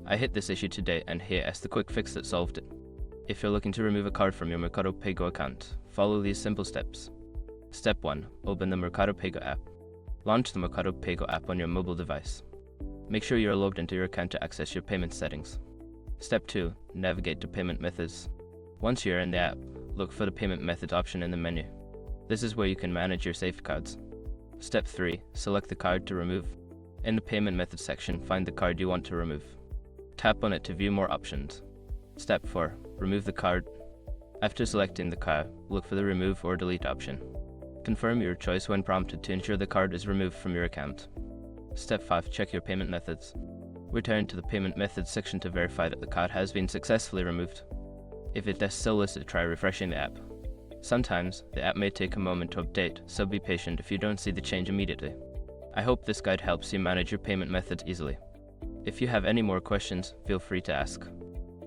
I hit this issue today and here is the quick fix that solved it. If you're looking to remove a card from your Mercado Pago account, follow these simple steps. Step 1. Open the Mercado Pago app. Launch the Mercado Pago app on your mobile device. Make sure you are logged into your account to access your payment settings. Step 2. Navigate to payment methods. Once you're in the app, look for the payment methods option in the menu. This is where you can manage your saved cards. Step 3. Select the card to remove. In the payment methods section, find the card you want to remove. Tap on it to view more options. Step 4. Remove the card. After selecting the card, look for the remove or delete option. Confirm your choice when prompted to ensure the card is removed from your account. Step 5. Check your payment methods. Return to the payment methods section to verify that the card has been successfully removed. If it is still listed, try refreshing the app. Sometimes, the app may take a moment to update, so be patient if you don't see the change immediately. I hope this guide helps you manage your payment methods easily. If you have any more questions, feel free to ask.